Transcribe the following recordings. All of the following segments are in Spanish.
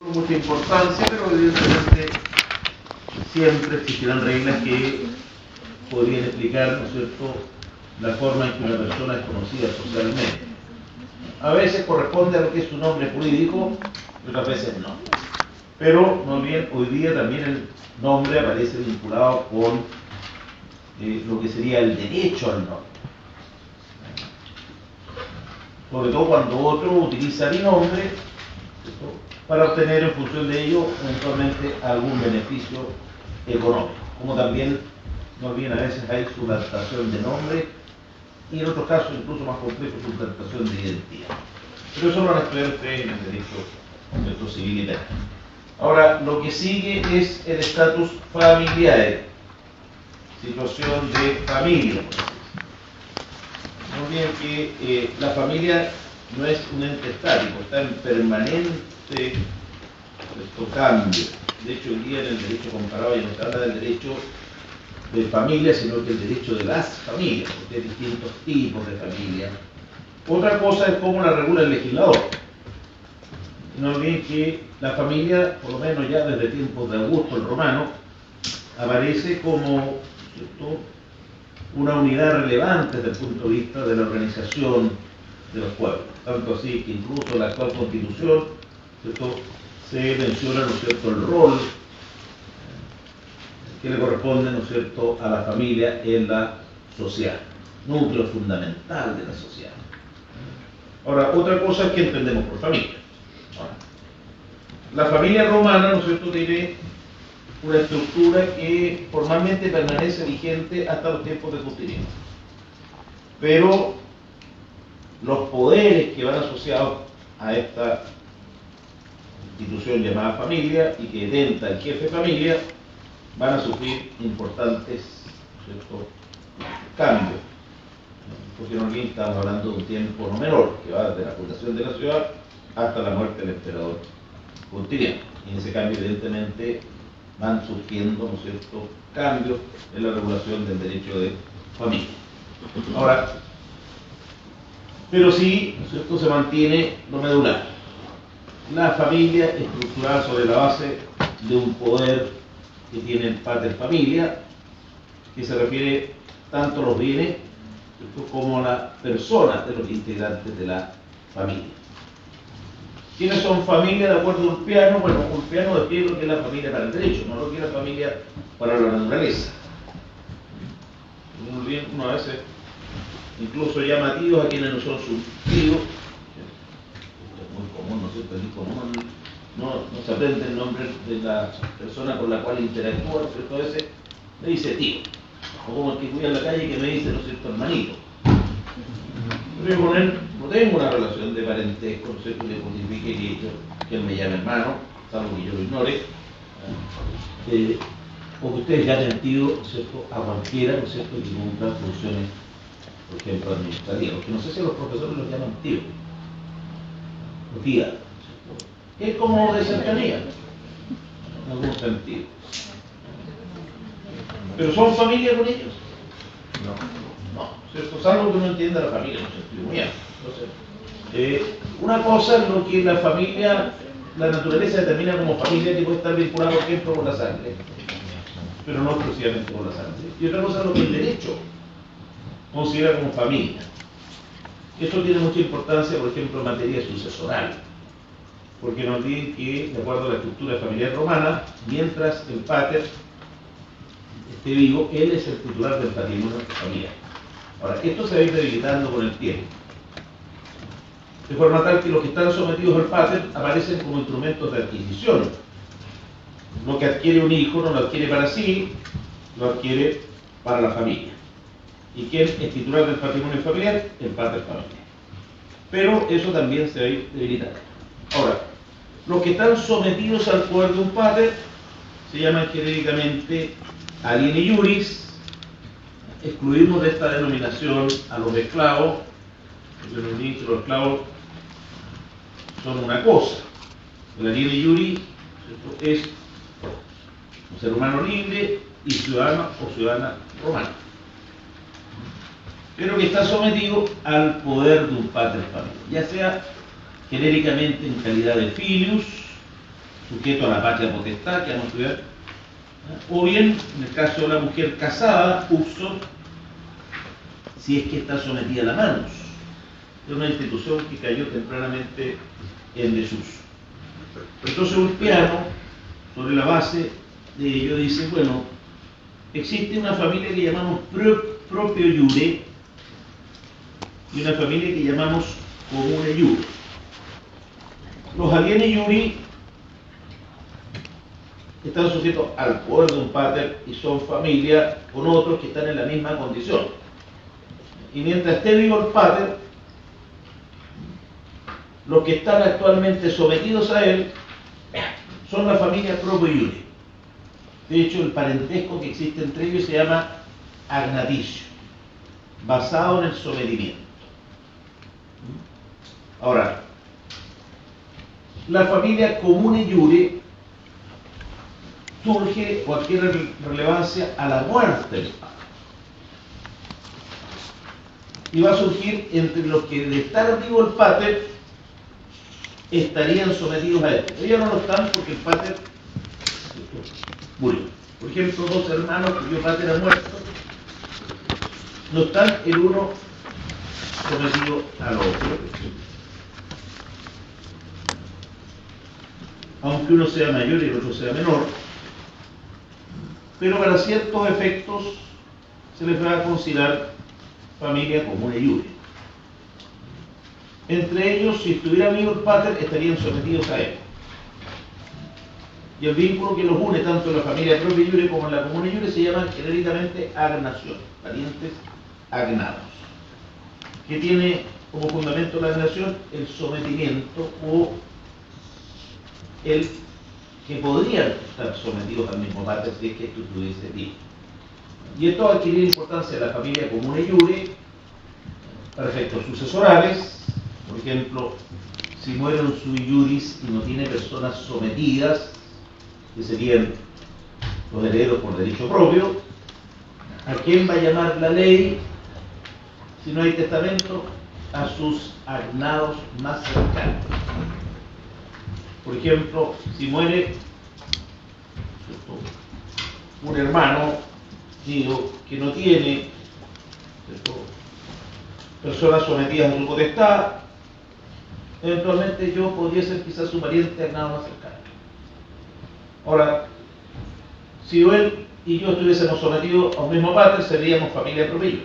Con mucha importancia, pero evidentemente siempre existirán reglas que podrían explicar, ¿no es cierto?, la forma en que una persona es conocida socialmente. A veces corresponde a lo que es su nombre jurídico, y otras veces no. Pero, no bien, hoy día también el nombre aparece vinculado con lo que sería el derecho al nombre. Sobre todo cuando otro utiliza mi nombre, ¿cierto?, para obtener en función de ello eventualmente algún beneficio económico. Como también, no bien, a veces hay suplantación de nombre y en otros casos incluso más complejo, suplantación de identidad. Pero eso lo van a estudiar ustedes en el derecho civil y penal. Ahora, lo que sigue es el estatus familiar, situación de familia. No olviden que la familia no es un ente estático, está en permanente cambio. De hecho, hoy día en el derecho comparado ya no se habla del derecho de familia, sino que el derecho de las familias, porque hay distintos tipos de familia. Otra cosa es cómo la regula el legislador. No olviden que la familia, por lo menos ya desde tiempos de Augusto el Romano, aparece como, ¿cierto?, una unidad relevante desde el punto de vista de la organización de los pueblos. Tanto así que incluso en la actual Constitución, ¿cierto?, se menciona, ¿no es cierto?, el rol que le corresponde, ¿no es cierto?, a la familia en la sociedad, núcleo fundamental de la sociedad. Ahora, otra cosa es que entendemos por familia. Ahora, la familia romana, ¿no es cierto?, tiene una estructura que formalmente permanece vigente hasta los tiempos de Justiniano. Pero los poderes que van asociados a esta institución llamada familia y que denta el jefe de familia van a sufrir importantes, ¿cierto?, cambios. Porque no olviden, estamos hablando de un tiempo no menor, que va desde la fundación de la ciudad hasta la muerte del emperador Justiniano. Y en ese cambio, evidentemente, van surgiendo, ¿no es cierto?, cambios en la regulación del derecho de familia. Ahora, pero sí, ¿no es cierto?, se mantiene lo medular. La familia estructurada sobre la base de un poder que tiene el pater familia, que se refiere tanto a los bienes, ¿cierto?, como a las personas de los integrantes de la familia. ¿Quiénes son familia de acuerdo a Ulpiano? Bueno, Ulpiano define lo que es la familia para el derecho, no lo que es la familia para la naturaleza. Muy bien, uno a veces incluso llama tíos a quienes no son sus tíos. Esto es muy común, ¿no es cierto? Es común, no se aprende el nombre de la persona con la cual interactúa, ¿no es cierto? A veces me dice tío, o como el que cuida en la calle que me dice, ¿no es cierto?, hermanito. Pero yo con él no tengo una relación de parentesco, no sé, que le justifique que él me llame hermano, salvo que yo lo ignore. O que ustedes llamen tío, ¿no es cierto?, a cualquiera, ¿no es cierto?, que cumpla funciones, por ejemplo, administrativas. Porque no sé si los profesores los llaman tío, o tía, ¿no es cierto? Es como de cercanía, en algún sentido. ¿Pero son familia con ellos? No, ¿cierto? Salvo que uno entienda la familia en un sentido muy amplio. Entonces, una cosa es lo que la familia, la naturaleza determina como familia, que puede estar vinculada, por ejemplo, con la sangre, pero no exclusivamente con la sangre. Y otra cosa es lo que el derecho considera como familia. Esto tiene mucha importancia, por ejemplo, en materia sucesoral, porque no olviden que, de acuerdo a la estructura familiar romana, mientras el pater esté vivo, él es el titular del patrimonio familiar. Ahora, esto se va a ir debilitando con el tiempo, de forma tal que los que están sometidos al pater aparecen como instrumentos de adquisición. Lo que adquiere un hijo no lo adquiere para sí, lo adquiere para la familia. ¿Y quién es titular del patrimonio familiar? El pater familiar. Pero eso también se va a ir debilitando. Ahora, los que están sometidos al poder de un pater se llaman genéricamente alieni iuris. Excluimos de esta denominación a los esclavos, porque nos dicen que los esclavos son una cosa. El alieni iuris, ¿cierto?, es un ser humano libre y ciudadano o ciudadana romana, pero que está sometido al poder de un pater familia, ya sea genéricamente en calidad de filius, sujeto a la patria potestad, que vamos a estudiar, o bien, en el caso de la mujer casada, uso, si es que está sometida a la manus, de una institución que cayó tempranamente en desuso. Entonces Ulpiano, sobre la base de ello, dice, bueno, existe una familia que llamamos propio iure y una familia que llamamos comune iure. Los alieni iuri están sujetos al poder de un pater y son familia con otros que están en la misma condición. Y mientras esté vivo el pater, los que están actualmente sometidos a él son la familia propio iure. De hecho, el parentesco que existe entre ellos se llama agnaticio, basado en el sometimiento. Ahora, la familia comune iure surge o adquiere relevancia a la muerte del padre. Y va a surgir entre los que de estar vivo el pater estarían sometidos a él. Ellos no lo están porque el pater murió. Por ejemplo, dos hermanos cuyo pater ha muerto, no están el uno sometido al otro. Aunque uno sea mayor y el otro sea menor, pero para ciertos efectos se les va a considerar familia comune iure. Entre ellos, si estuviera vivo el pater, estarían sometidos a él. Y el vínculo que los une tanto en la familia propia iure como en la comune iure se llama genéricamente agnación, parientes agnados, que tiene como fundamento la agnación el sometimiento o el que podrían estar sometidos al mismo pater si es que esto estuviese bien. Y esto va a adquirir importancia en la familia comune iure para efectos sucesorales. Por ejemplo, si muere un sui iuris y no tiene personas sometidas, que serían los herederos por derecho propio, ¿a quién va a llamar la ley si no hay testamento? A sus agnados más cercanos. Por ejemplo, si muere un hermano, digo, que no tiene personas sometidas a su potestad, eventualmente yo podría ser quizás su pariente agnado más cercano. Ahora, si él y yo estuviésemos sometidos a un mismo pater, seríamos familia propia.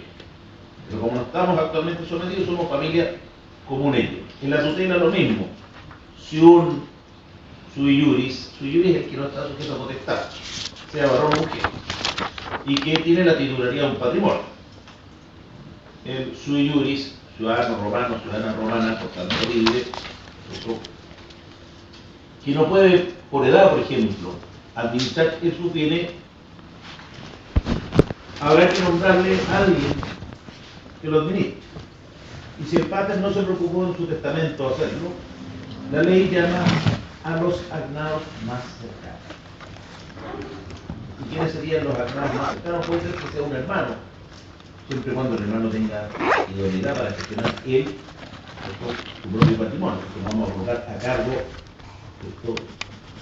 Pero como no estamos actualmente sometidos, somos familia comune. En la tutela lo mismo. Si un sui iuris es el que no está sujeto a potestad, sea varón o mujer, y que tiene la titularidad de un patrimonio. El sui iuris, ciudadano romano, ciudadana romana, por tanto libre, que no puede, por edad, por ejemplo, administrar sus bienes, habrá que nombrarle a alguien que lo administre. Y si el pater no se preocupó en su testamento hacerlo, la ley llama a los agnados más cercanos. ¿Y quiénes serían los agnados más cercanos? Puede ser que sea un hermano, siempre y cuando el hermano tenga idoneidad para gestionar él su propio patrimonio, que vamos a colocar a cargo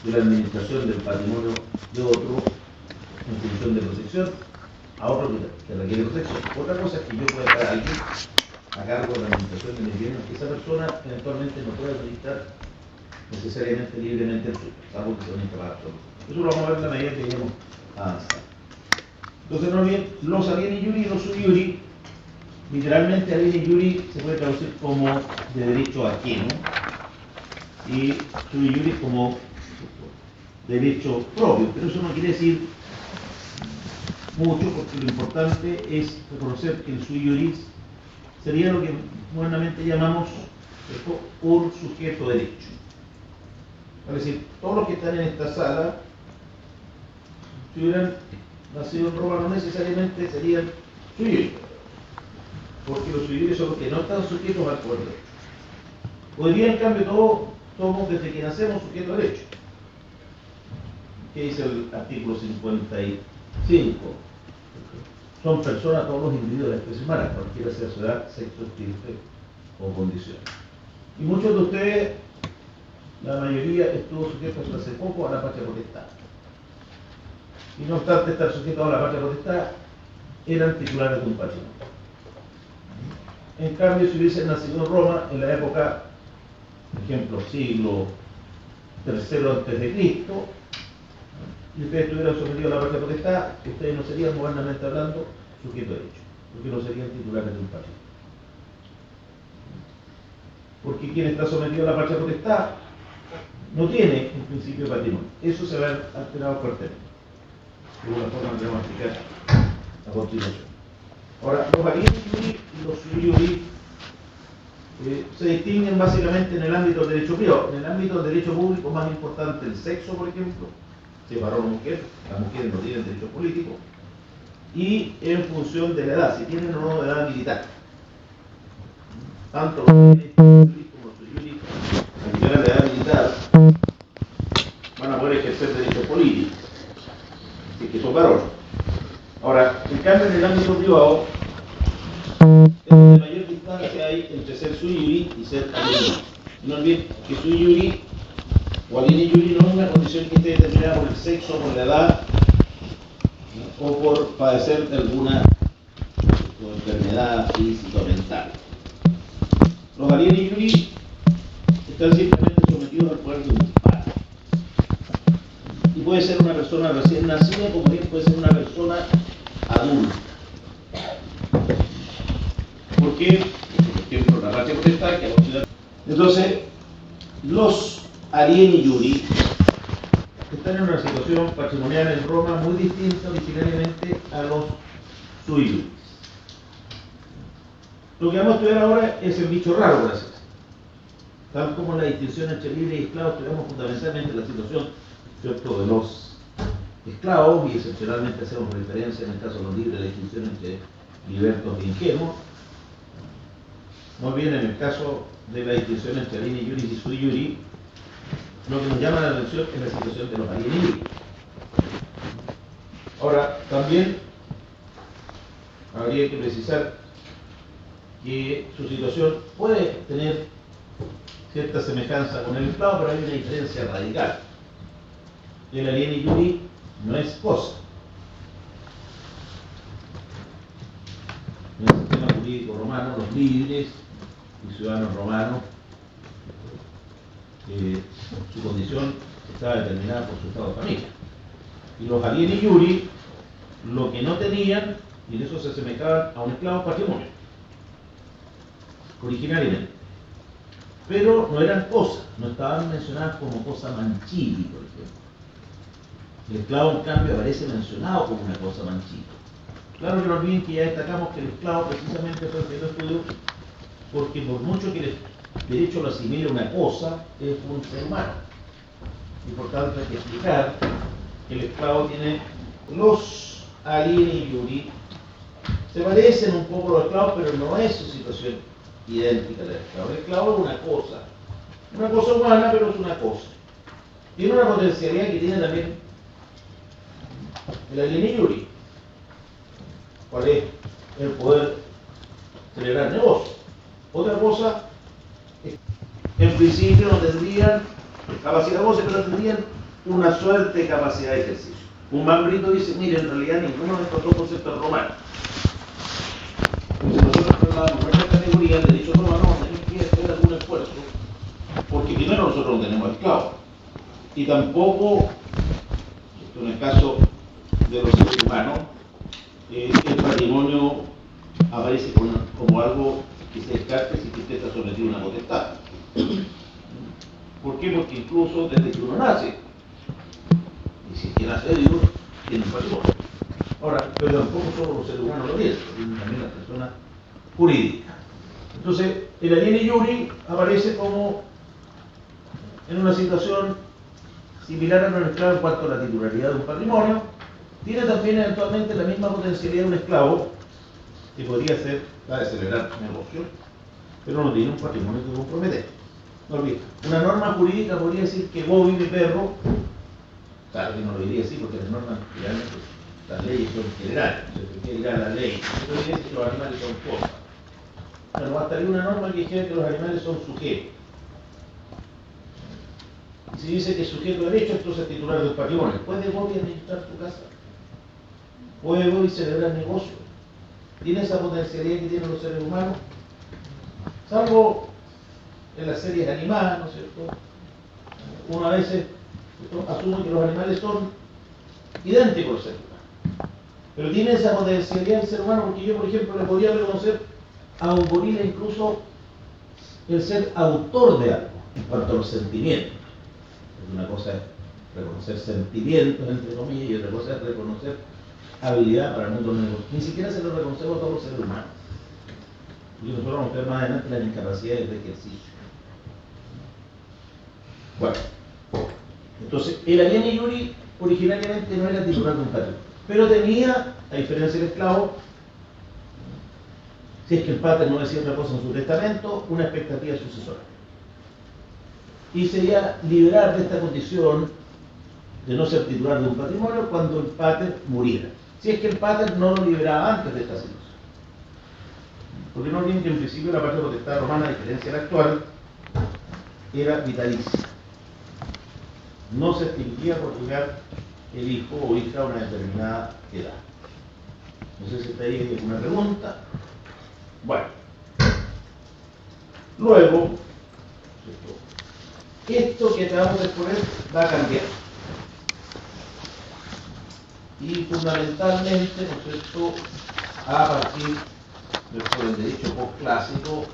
de la administración del patrimonio de otro en función de protección a otro que requiere protección. Otra cosa es que yo pueda dejar a alguien a cargo de la administración de mis bienes, que esa persona eventualmente no puede administrar necesariamente libremente el suyo, salvo que sea un incapaz absoluto. Eso lo vamos a ver en la medida que vayamos avanzando. Entonces, no bien, los alieni iuri y los sui iuri, literalmente alieni iuri se puede traducir como de derecho ajeno y sui iuri como derecho propio, pero eso no quiere decir mucho, porque lo importante es reconocer que el sui iuris sería lo que modernamente llamamos un sujeto de derecho. Es decir, todos los que están en esta sala, si hubieran nacido en Roma, no necesariamente serían sui iuris, porque los sui iuris son los que no están sujetos al poder de derecho. Hoy día, en cambio, todos somos desde que nacemos sujetos de derecho. ¿Qué dice el artículo 55? Son personas, todos los individuos de la especie humana, cualquiera sea su edad, sexo, estirpe o condición. Y muchos de ustedes la mayoría estuvo sujeto hasta hace poco a la patria potestad. Y no obstante estar sujetos a la patria potestad, eran titulares de un patrimonio. En cambio, si hubiesen nacido en Roma, en la época, por ejemplo, siglo III antes de Cristo, y ustedes estuvieran sometidos a la patria potestad, ustedes no serían, modernamente hablando, sujetos de derecho, porque no serían titulares de un patrimonio. Porque quien está sometido a la patria potestad no tiene, en principio, patrimonio. Eso se va alterado fuertemente. De alguna forma que vamos a explicar a continuación. Ahora, los alieni iuri y los sui iuri se distinguen básicamente en el ámbito del derecho privado. En el ámbito del derecho público, más importante el sexo, por ejemplo, si es varón o mujer, las mujeres no tienen derecho político, y en función de la edad, si tienen o no edad militar. Tanto los alieni iuri como los sui iuri, al llegar a la edad militar, van a poder ejercer derechos políticos, así que son varones. Ahora, en cambio, en el ámbito privado, es donde mayor distancia hay entre ser sui iuri y ser alieni. No olviden que sui iuri o alieni iuri no es una condición que esté determinada por el sexo, por la edad, ¿no? O por padecer de alguna enfermedad física o mental. Los alieni iuri están simplemente sometidos al poder de un padre. Y puede ser una persona recién nacida, como bien puede ser una persona adulta. ¿Por qué? Por ejemplo, la patria potestad que a entonces, los alieni iuri están en una situación patrimonial en Roma muy distinta originariamente a los sui iuris. Lo que vamos a estudiar ahora es el bicho raro, por así decirlo. Tal como la distinción entre libres y esclavos, estudiamos fundamentalmente la situación, ¿cierto?, de los esclavos, y excepcionalmente hacemos referencia en el caso de los libres a la distinción entre libertos e ingenuos. Muy bien, en el caso de la distinción entre alieni iuris y sui iuris, lo que nos llama la atención es la situación de los alieni iuris. Ahora, también habría que precisar que su situación puede tener cierta semejanza con el esclavo, pero hay una diferencia radical. El alieni iuris no es cosa. En el sistema jurídico romano, los libres y ciudadanos romanos, su condición estaba determinada por su estado de familia. Y los alieni iuris, lo que no tenían, y en eso se asemejaban a un esclavo, patrimonio, originariamente. Pero no eran cosas, no estaban mencionadas como cosa manchili, por ejemplo. El esclavo, en cambio, aparece mencionado como una cosa manchili. Claro que no olviden que ya destacamos que el esclavo precisamente fue objeto de estudio porque por mucho que el derecho lo asimile a una cosa, es un ser humano. Y por tanto hay que explicar que el esclavo tiene los alieni iuri, se parecen un poco a los esclavos, pero no es su situación idéntica a la del esclavo. El esclavo es una cosa humana, pero es una cosa. Tiene una potencialidad que tiene también el alieni iuri. ¿Cuál es? El poder celebrar negocios. Otra cosa, en principio no tendrían capacidad de goce, pero tendrían una suerte de capacidad de ejercicio. Un mambrito dice, mire, en realidad ninguno de estos dos conceptos es romano. Si nosotros trasladamos nuestra categoría del derecho romano, vamos a tener que hacer algún esfuerzo, porque primero nosotros no tenemos esclavos, y tampoco, en el caso de los seres humanos, el patrimonio aparece como algo que se descarta si usted está sometido a una potestad. ¿Por qué? Porque incluso desde que uno nace, y si es que nace Dios, tiene un patrimonio. Ahora, pero tampoco solo los seres humanos lo tienen también las personas jurídicas. Entonces, el alieni iuri aparece como en una situación similar a un esclavo en cuanto a la titularidad de un patrimonio. Tiene también eventualmente la misma potencialidad de un esclavo, que podría ser la de celebrar negocios, pero no tiene un patrimonio que comprometer. No olviden, una norma jurídica podría decir que Bobby, mi perro, claro que no lo diría así porque las normas realmente, las leyes son generales, se quiere ir a la ley, eso diría que los animales son cosas. Bueno, bastaría una norma que dijera que los animales son sujetos. Y si dice que es sujeto de derecho, entonces es titular del patrimonio. ¿Puede vos administrar tu casa? ¿Puede vos celebrar negocio? ¿Tiene esa potencialidad que tienen los seres humanos? Salvo en las series animadas, ¿no es cierto? Uno a veces asume que los animales son idénticos al ser humano. Pero tiene esa potencialidad el ser humano, porque yo, por ejemplo, le podría reconocer a un gorila incluso el ser autor de algo, en cuanto a los sentimientos. Porque una cosa es reconocer sentimientos, entre comillas, y otra cosa es reconocer habilidad para el mundo del negocio. Ni siquiera se lo reconocemos a todos los seres humanos. Y nosotros vamos a ver más adelante las incapacidades de ejercicio. Bueno, entonces el alieni iuri originariamente no era titular de un patrimonio, pero tenía, a diferencia del esclavo, si es que el pater no decía otra cosa en su testamento, una expectativa sucesoria. Y sería liberar de esta condición de no ser titular de un patrimonio cuando el pater muriera. Si es que el pater no lo liberaba antes de esta situación. Porque no olviden que en principio la patria potestad romana, a diferencia de la actual, era vitalicia. No se extinguía por llegar el hijo o hija a una determinada edad. No sé si está ahí hay alguna pregunta. Bueno. Luego, esto que acabamos de exponer va a cambiar. Y fundamentalmente, ¿no es cierto?, a partir del derecho postclásico,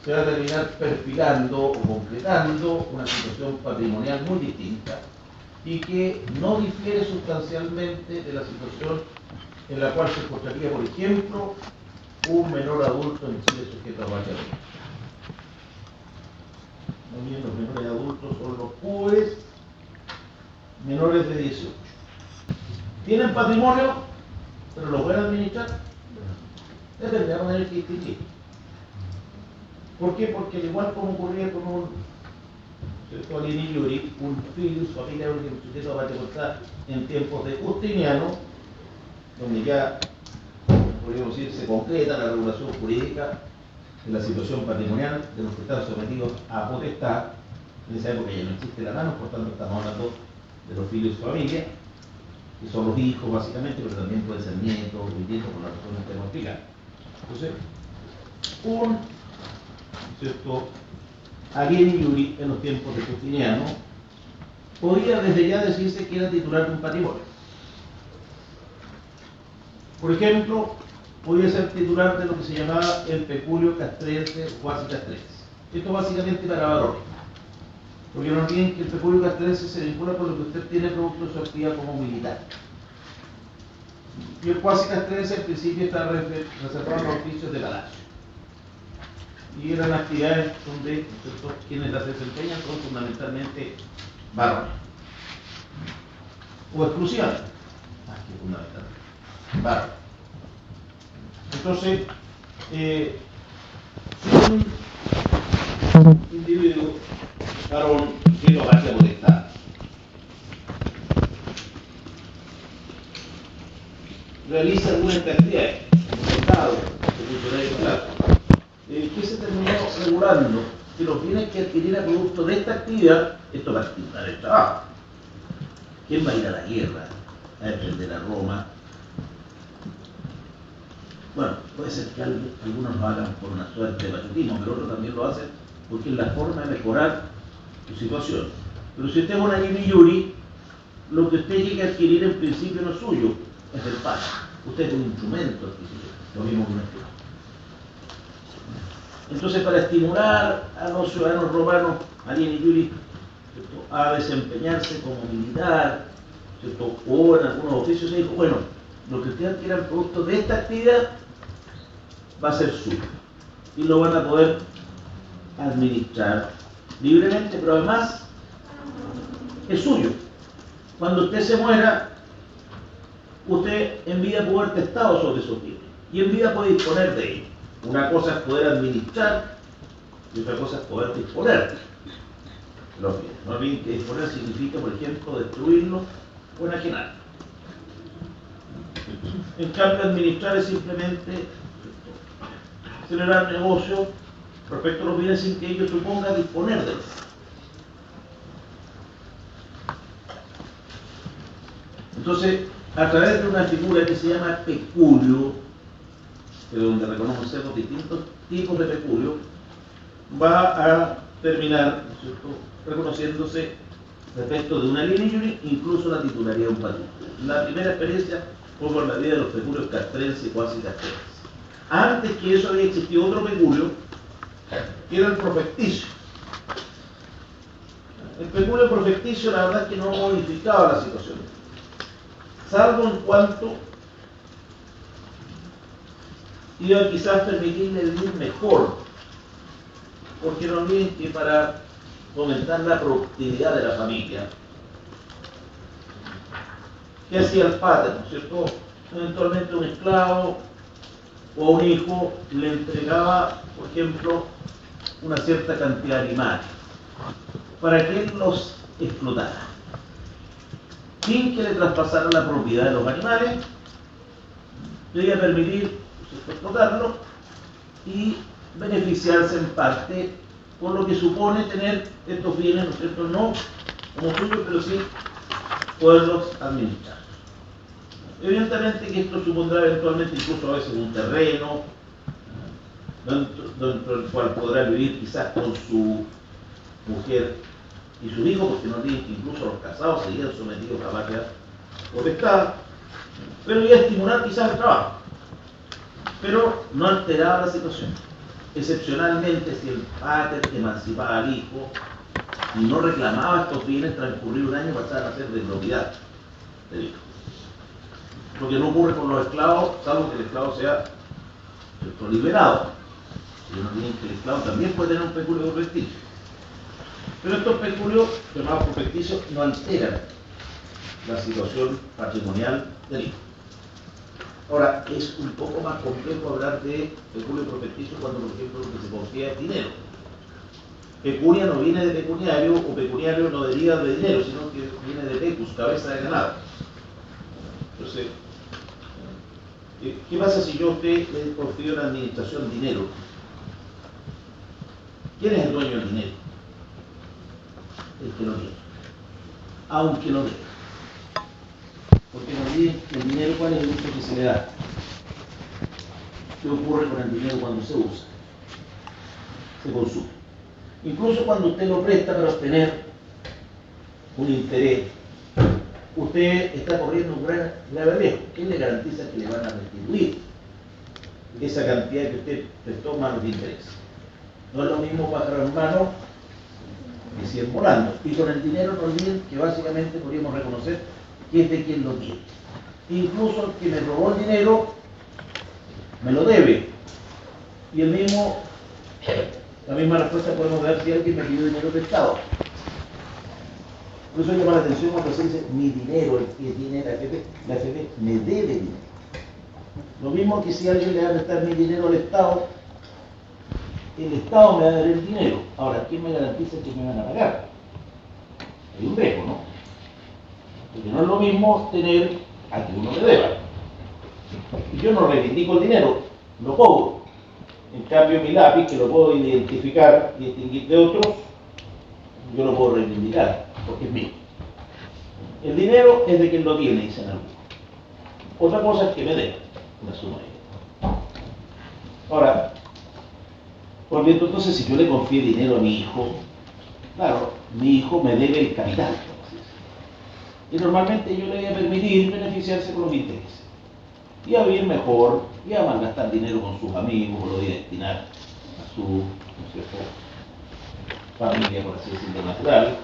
se va a terminar perfilando o concretando una situación patrimonial muy distinta y que no difiere sustancialmente de la situación en la cual se encontraría, por ejemplo, un menor adulto en Chile sujeto a valla. Muy bien, los menores adultos son los pobres menores de 18. ¿Tienen patrimonio? ¿Pero lo pueden administrar? Depende, vamos a tener que distinguir. ¿Por qué? Porque al igual como ocurría con un alieni iuri, un filius familia un sujeto a patria en tiempos de Justiniano, donde ya, podríamos decir, se concreta la regulación jurídica de la situación patrimonial de los que están sometidos a potestad. En esa época ya no existe la mano, por tanto estamos hablando de los filius familia, que son los hijos básicamente, pero también pueden ser nietos, bisnietos, por las razones que hemos explicado. Entonces, un ¿cierto? Alieni iuri en los tiempos de Justiniano podía desde ya decirse que era titular de un patrimonio. Por ejemplo, podía ser titular de lo que se llamaba el peculio castrense o cuasi castrense. Esto básicamente para varones. Porque no olviden que el peculio castrense se vincula con lo que usted tiene producto de su actividad como militar. Y el cuasi castrense al principio está reservado a los oficios de palacio. Y eran actividades donde quienes las desempeñan son fundamentalmente varones. O exclusivamente, más que fundamentalmente, varones. Entonces, si un individuo varón que lo vaya a potestad realiza algunas actividades, como Estado, de funcionario claro, que se terminó regulando que los bienes que adquiriera producto de esta actividad, esto va a estimular el trabajo. ¿Quién va a ir a la guerra a defender a Roma? Bueno, puede ser que algunos lo hagan por una suerte de patriotismo, pero otros también lo hacen porque es la forma de mejorar su situación. Pero si usted es un alieni iuri, lo que usted llegue a adquirir en principio no es suyo, es del padre. Usted es un instrumento adquisitivo, lo mismo que un esclavo. Entonces, para estimular a los ciudadanos romanos, alieni iuri, a desempeñarse como militar, ¿cierto?, o en algunos oficios, se dijo, bueno, lo que ustedes adquieran producto de esta actividad va a ser suyo y lo van a poder administrar libremente, pero además es suyo. Cuando usted se muera, usted en vida puede haber testado sobre esos bienes y en vida puede disponer de ellos. Una cosa es poder administrar y otra cosa es poder disponer los bienes. No olviden que disponer significa, por ejemplo, destruirlo o enajenarlo. En cambio, administrar es simplemente generar negocio respecto a los bienes sin que ello suponga disponer de los. Entonces, a través de una figura que se llama peculio, donde reconocemos distintos tipos de peculio, va a terminar, ¿no es cierto?, reconociéndose respecto de una línea y incluso la titularidad de un patrón. La primera experiencia fue por la vía de los peculios castrenses y cuasi castrenses. Antes que eso había existido otro peculio, que era el profecticio. El peculio profecticio, la verdad es que no modificaba la situación, salvo en cuanto iba quizás permitirle vivir mejor, porque no olviden que para fomentar la productividad de la familia, ¿qué hacía el padre? ¿No es cierto? Eventualmente un esclavo o un hijo le entregaba, por ejemplo, una cierta cantidad de animales para que él los explotara, sin que le traspasara la propiedad de los animales. Debía permitir, ¿no es cierto?, explotarlos y beneficiarse en parte por lo que supone tener estos bienes, ¿no es cierto?, no como suyos, pero sí poderlos administrar. Evidentemente que esto supondrá eventualmente incluso a veces un terreno dentro del cual podrá vivir quizás con su mujer y sus hijos, porque no olviden que incluso los casados seguían sometidos a patria potestad, pero iba a estimular quizás el trabajo, pero no alteraba la situación. Excepcionalmente, si el padre emancipaba al hijo y no reclamaba estos bienes, transcurrido un año pasaban a ser de propiedad del hijo. Lo que no ocurre con los esclavos, salvo que el esclavo sea liberado. Si no tienen que el esclavo también puede tener un peculio profecticio. Pero estos peculios, llamados profecticios, no alteran la situación patrimonial del hijo. Ahora, es un poco más complejo hablar de peculio profecticio cuando, por ejemplo, lo que se confía es dinero. Pecunia no viene de pecuniario, o pecuniario no deriva de dinero, sino que viene de pecus, cabeza de ganado. Entonces, ¿qué pasa si yo a usted le confío en la administración dinero? ¿Quién es el dueño del dinero? El que lo tiene, aunque lo dé. Porque no olviden que el dinero, ¿cuál es el uso que se le da? ¿Qué ocurre con el dinero cuando se usa? Se consume. Incluso cuando usted lo presta para obtener un interés, usted está corriendo un gran grave riesgo. ¿Quién le garantiza que le van a restituir esa cantidad que usted prestó más los intereses? No es lo mismo pájaro en mano que 100 volando. Y con el dinero no olviden que básicamente podríamos reconocer que es de quien lo tiene. Incluso el que me robó el dinero me lo debe. Y la misma respuesta podemos dar si alguien me pidió dinero prestado. Por eso llama la atención cuando se dice mi dinero, el que tiene la AFP me debe dinero. Lo mismo que si alguien le va a prestar mi dinero al Estado, el Estado me va a dar el dinero. Ahora, ¿quién me garantiza que me van a pagar? Hay un riesgo, ¿no? Porque no es lo mismo tener a que uno le deba. Y yo no reivindico el dinero, lo cobro. En cambio, mi lápiz, que lo puedo identificar y distinguir de otros, yo lo puedo reivindicar, porque es mío. El dinero es de quien lo tiene, dicen algunos. Otra cosa es que me dé una suma de dinero. Ahora, volviendo entonces, si yo le confío dinero a mi hijo, claro, mi hijo me debe el capital. Y normalmente yo le voy a permitir beneficiarse con los intereses. Y a vivir mejor, y a malgastar dinero con sus amigos, o lo voy a destinar a su, ¿no es cierto?, familia, por así decirlo, natural.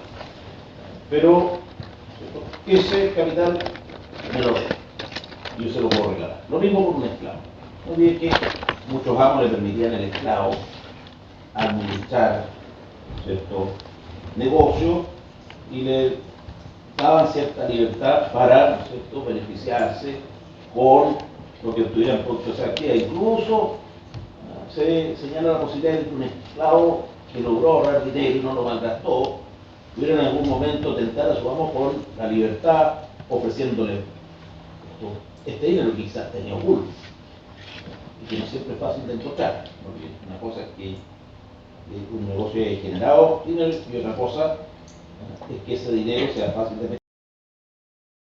Pero ese capital me lo debe. Yo se lo puedo regalar. Lo mismo con un esclavo. No olviden que muchos amos le permitían al esclavo administrar, ¿cierto?, negocio y le daban cierta libertad para, ¿no es cierto?, beneficiarse con lo que estuvieran por su actividad. Incluso se señala la posibilidad de que un esclavo que logró ahorrar dinero y no lo malgastó, pudiera en algún momento tentar a su amo por la libertad, ofreciéndole este dinero que quizás tenía oculto y que no siempre es fácil de encontrar, porque una cosa es que un negocio haya generado dinero y otra cosa es que ese dinero sea fácil de